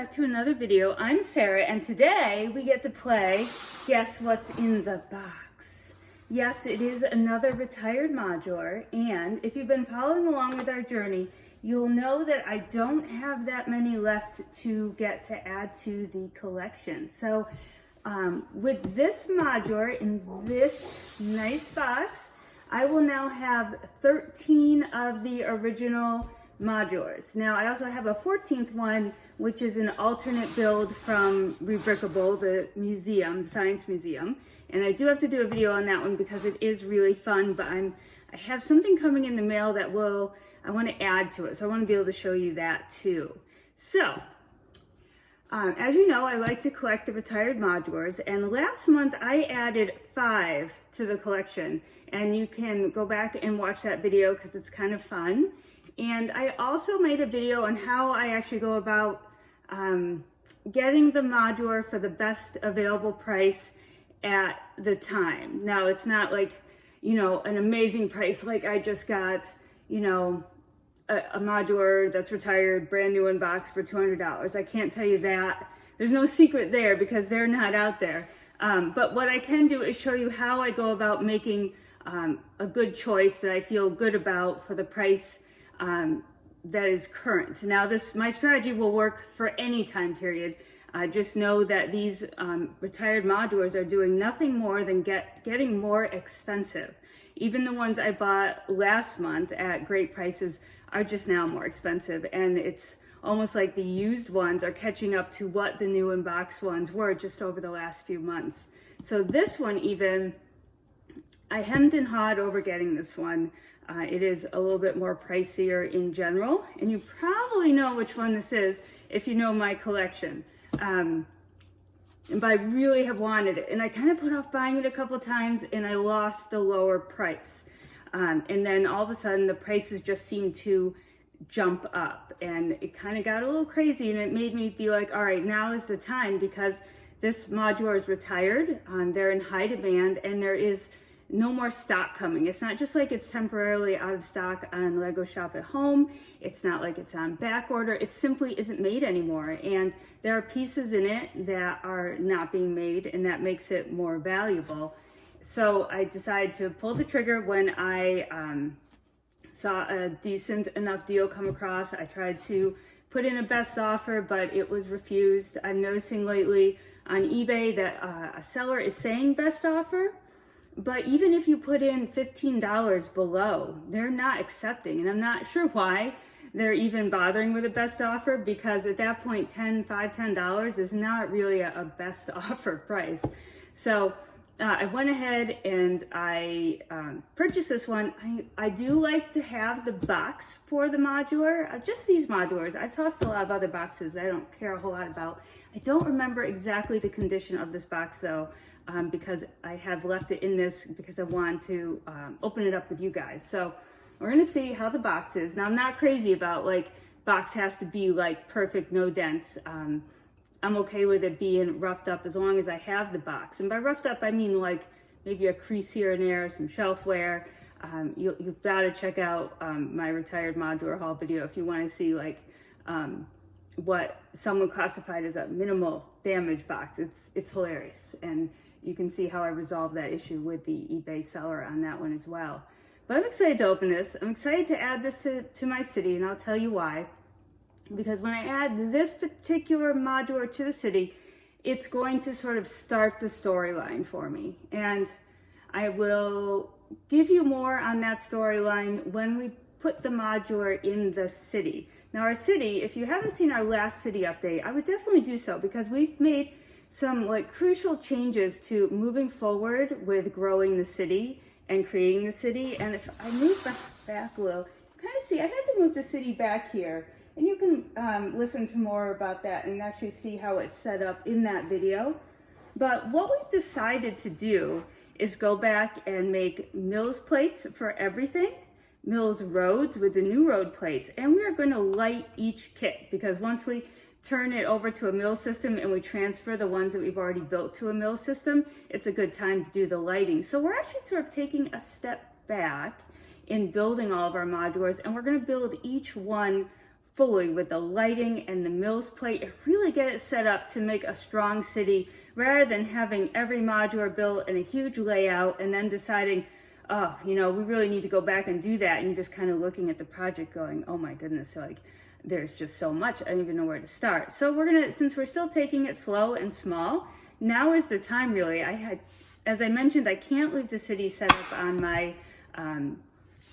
back to another video. I'm Sarah, and today we get to play Guess What's in the Box. Yes, it is another retired modular, and if you've been following along with our journey, you'll know that I don't have that many left to get to add to the collection. So with this modular in this nice box, I will now have 13 of the original modulars. Now I also have a 14th one, which is an alternate build from Rebrickable, the museum, the science museum. And I do have to do a video on that one because it is really fun, but I have something coming in the mail that I want to add to it. So I want to be able to show you that too. So, as you know, I like to collect the retired modulars, and last month I added 5 to the collection. And you can go back and watch that video because it's kind of fun. And I also made a video on how I actually go about getting the modular for the best available price at the time. Now, it's not like, you know, an amazing price like I just got, you know, a modular that's retired, brand new in box for $200. I can't tell you that. There's no secret there because they're not out there. But what I can do is show you how I go about making a good choice that I feel good about for the price that is current. Now my strategy will work for any time period. Just know that these retired modulars are doing nothing more than getting more expensive. Even the ones I bought last month at great prices are just now more expensive, and it's almost like the used ones are catching up to what the new in-box ones were just over the last few months. So this one even, I hemmed and hawed over getting this one. It is a little bit more pricier in general, and you probably know which one this is if you know my collection. But I really have wanted it, and I kind of put off buying it a couple times, and I lost the lower price. And then all of a sudden, the prices just seemed to jump up, and it kind of got a little crazy, and it made me be like, all right, now is the time, because this modular is retired, they're in high demand, and there is no more stock coming. It's not just like it's temporarily out of stock on Lego Shop at Home. It's not like it's on back order. It simply isn't made anymore. And there are pieces in it that are not being made, and that makes it more valuable. So I decided to pull the trigger when I saw a decent enough deal come across. I tried to put in a best offer, but it was refused. I'm noticing lately on eBay that a seller is saying best offer, but even if you put in $15 below, they're not accepting. And I'm not sure why they're even bothering with a best offer, because at that point, $10 is not really a best offer price. So I went ahead and I purchased this one. I do like to have the box for the modular, just these modulars. I've tossed a lot of other boxes that I don't care a whole lot about. I don't remember exactly the condition of this box though, because I have left it in this because I want to open it up with you guys. So we're gonna see how the box is. Now I'm not crazy about like box has to be like perfect, no dents. I'm okay with it being roughed up as long as I have the box. And by roughed up, I mean like maybe a crease here and there, some shelf wear. You've got to check out my retired modular haul video if you want to see like what someone classified as a minimal damage box. It's hilarious, and you can see how I resolved that issue with the eBay seller on that one as well. But I'm excited to open this. I'm excited to add this to my city, and I'll tell you why. Because when I add this particular modular to the city, it's going to sort of start the storyline for me. And I will give you more on that storyline when we put the modular in the city. Now our city, if you haven't seen our last city update, I would definitely do so, because we've made some like crucial changes to moving forward with growing the city and creating the city. And if I move back a little, you kind of see I had to move the city back here. And you can listen to more about that and actually see how it's set up in that video. But what we've decided to do is go back and make Mills plates for everything, Mills roads with the new road plates, and we are going to light each kit, because once we turn it over to a Mills system and we transfer the ones that we've already built to a Mills system, it's a good time to do the lighting. So we're actually sort of taking a step back in building all of our modulars, and we're going to build each one fully with the lighting and the Mills plate, really get it set up to make a strong city rather than having every modular built in a huge layout and then deciding, oh, you know, we really need to go back and do that. And you're just kind of looking at the project going, oh my goodness, like there's just so much. I don't even know where to start. So we're gonna, since we're still taking it slow and small, now is the time really. As I mentioned, I can't leave the city set up on my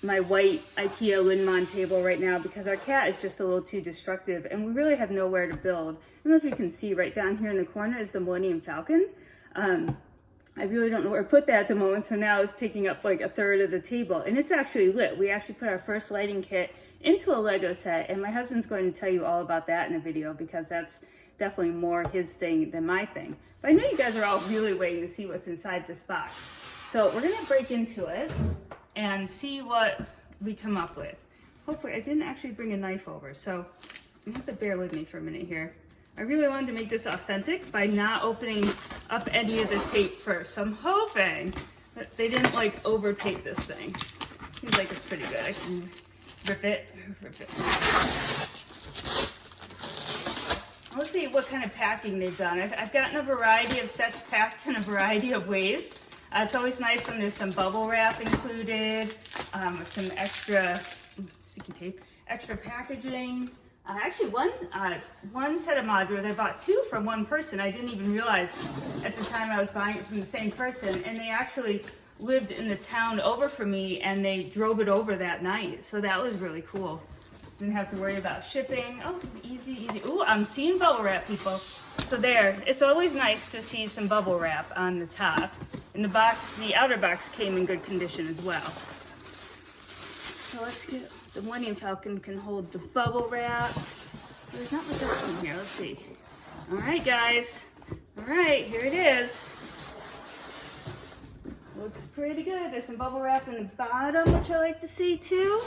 my white IKEA Linmon table right now because our cat is just a little too destructive and we really have nowhere to build. I don't know if you can see right down here in the corner is the Millennium Falcon. I really don't know where to put that at the moment, so now it's taking up like a third of the table, and it's actually lit. We actually put our first lighting kit into a Lego set, and my husband's going to tell you all about that in a video because that's definitely more his thing than my thing. But I know you guys are all really waiting to see what's inside this box. So we're gonna break into it and see what we come up with. Hopefully, I didn't actually bring a knife over, so you have to bear with me for a minute here. I really wanted to make this authentic by not opening up any of the tape first. So I'm hoping that they didn't like over tape this thing. Seems like it's pretty good. I can rip it. Let's see what kind of packing they've done. I've gotten a variety of sets packed in a variety of ways. It's always nice when there's some bubble wrap included, or some extra sticky tape, extra packaging. Actually, one set of modulars, I bought two from one person. I didn't even realize at the time I was buying it from the same person, and they actually lived in the town over from me, and they drove it over that night. So that was really cool. Didn't have to worry about shipping. Oh, easy, easy. Ooh, I'm seeing bubble wrap, people. So there, it's always nice to see some bubble wrap on the top. And the box, the outer box came in good condition as well. So let's get, the Millennium Falcon can hold the bubble wrap. There's not much else in here, let's see. All right, guys. All right, here it is. Looks pretty good. There's some bubble wrap in the bottom, which I like to see too.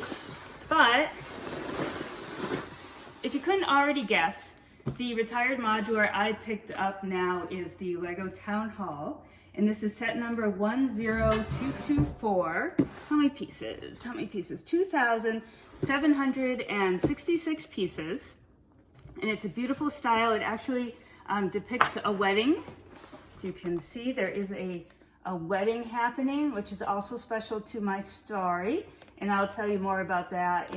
But if you couldn't already guess, the retired modular I picked up now is the Lego Town Hall. And this is set number 10224. How many pieces? How many pieces? 2,766 pieces. And it's a beautiful style. It actually depicts a wedding. You can see there is a wedding happening, which is also special to my story. And I'll tell you more about that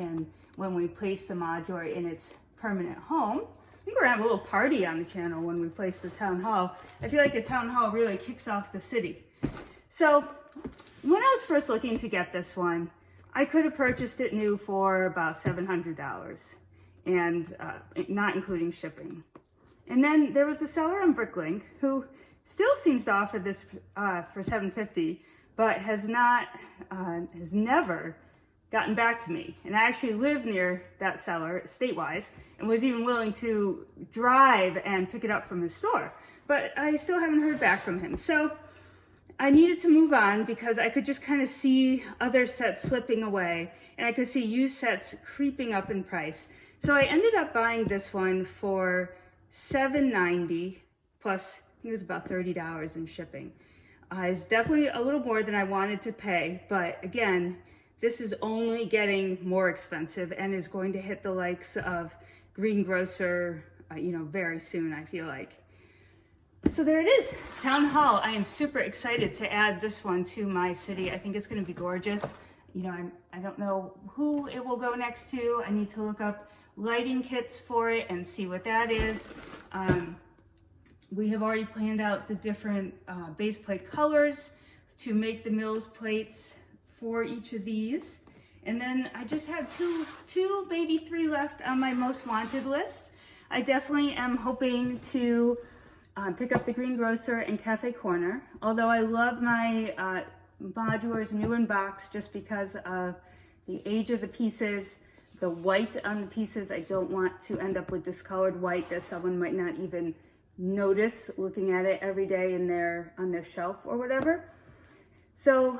when we place the modular in its permanent home. I think we're gonna have a little party on the channel when we place the town hall. I feel like the town hall really kicks off the city. So when I was first looking to get this one, I could have purchased it new for about $700 and not including shipping. And then there was a seller on Bricklink who still seems to offer this for $750, but has never gotten back to me. And I actually live near that seller, state-wise, and was even willing to drive and pick it up from his store. But I still haven't heard back from him. So I needed to move on because I could just kind of see other sets slipping away, and I could see used sets creeping up in price. So I ended up buying this one for $790 plus, I think it was about $30 in shipping. It's definitely a little more than I wanted to pay, but again, this is only getting more expensive and is going to hit the likes of Greengrocer, very soon, I feel like. So there it is, Town Hall. I am super excited to add this one to my city. I think it's going to be gorgeous. I don't know who it will go next to. I need to look up lighting kits for it and see what that is. We have already planned out the different base plate colors to make the Mills plates for each of these. And then I just have two, maybe three left on my most wanted list. I definitely am hoping to pick up the Greengrocer and Cafe Corner, although I love my modulars new in box just because of the age of the pieces, the white on the pieces. I don't want to end up with discolored white that someone might not even notice looking at it every day on their shelf or whatever. So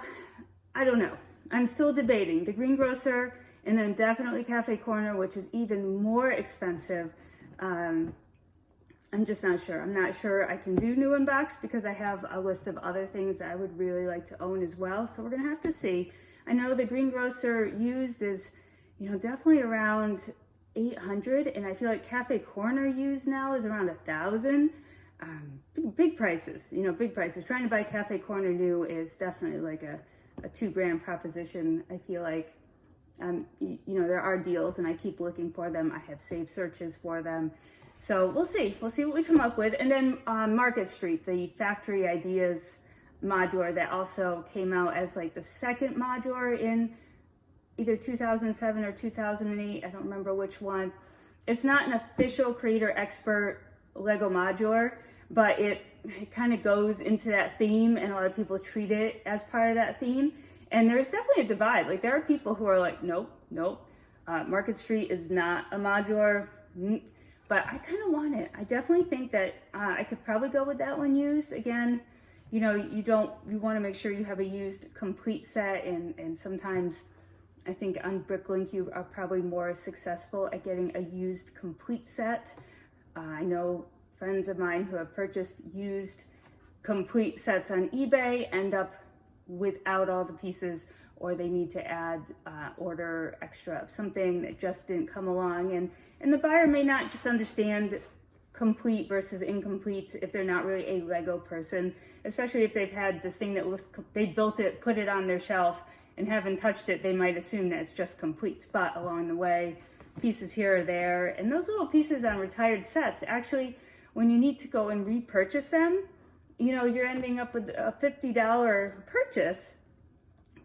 I don't know. I'm still debating the Greengrocer and then definitely Cafe Corner, which is even more expensive. I'm just not sure. I'm not sure I can do new in box because I have a list of other things that I would really like to own as well. So we're gonna have to see. I know the Greengrocer used is, definitely around $800, and I feel like Cafe Corner used now is around $1,000. Big prices, you know, big prices. Trying to buy Cafe Corner new is definitely like a $2,000 proposition. I feel like, you know, there are deals and I keep looking for them. I have saved searches for them. So we'll see what we come up with. And then Market Street, the Factory Ideas modular that also came out as like the second modular in either 2007 or 2008. I don't remember which one. It's not an official creator expert Lego modular, but it kind of goes into that theme, and a lot of people treat it as part of that theme. And there's definitely a divide. Like, there are people who are like, nope, Market Street is not a modular, but I kind of want it. I definitely think that I could probably go with that one used. Again, you know, you want to make sure you have a used complete set, and sometimes I think on Bricklink you are probably more successful at getting a used complete set. I know friends of mine who have purchased used complete sets on eBay end up without all the pieces, or they need to add order extra of something that just didn't come along, and the buyer may not just understand complete versus incomplete if they're not really a Lego person, especially if they've had this thing that looks, they built it, put it on their shelf and haven't touched it. They might assume that it's just complete, but along the way, pieces here or there, and those little pieces on retired sets, actually, when you need to go and repurchase them, you know, you're ending up with a $50 purchase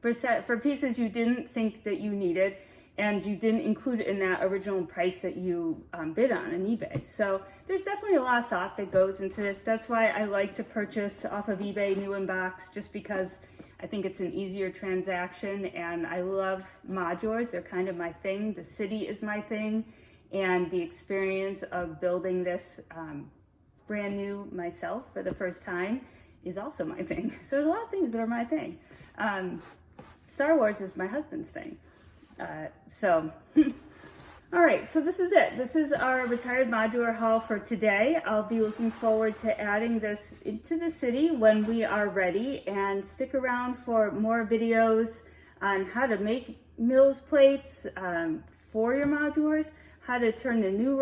for pieces you didn't think that you needed, and you didn't include it in that original price that you bid on eBay. So there's definitely a lot of thought that goes into this. That's why I like to purchase off of eBay new in box, just because I think it's an easier transaction, and I love modulars. They're kind of my thing. The city is my thing, and the experience of building this brand new myself for the first time is also my thing. So there's a lot of things that are my thing. Star Wars is my husband's thing. All right, so this is it. This is our retired modular haul for today. I'll be looking forward to adding this into the city when we are ready, and stick around for more videos on how to make Mills plates for your modulars, how to turn the new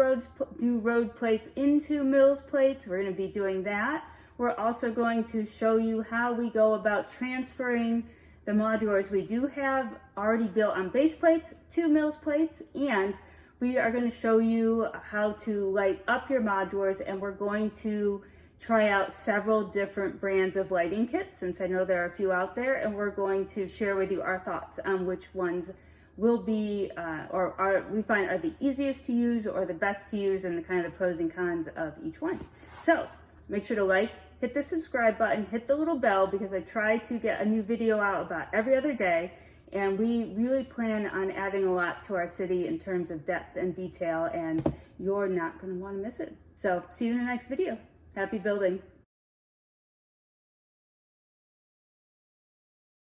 road plates into Mills plates. We're going to be doing that. We're also going to show you how we go about transferring the modulars we do have already built on base plates to Mills plates, and we are going to show you how to light up your modulars, and we're going to try out several different brands of lighting kits, since I know there are a few out there, and we're going to share with you our thoughts on which ones will be we find are the easiest to use or the best to use, and the kind of the pros and cons of each one. So make sure to like, hit the subscribe button, hit the little bell, because I try to get a new video out about every other day, and we really plan on adding a lot to our city in terms of depth and detail, and you're not going to want to miss it. So see you in the next video. Happy building.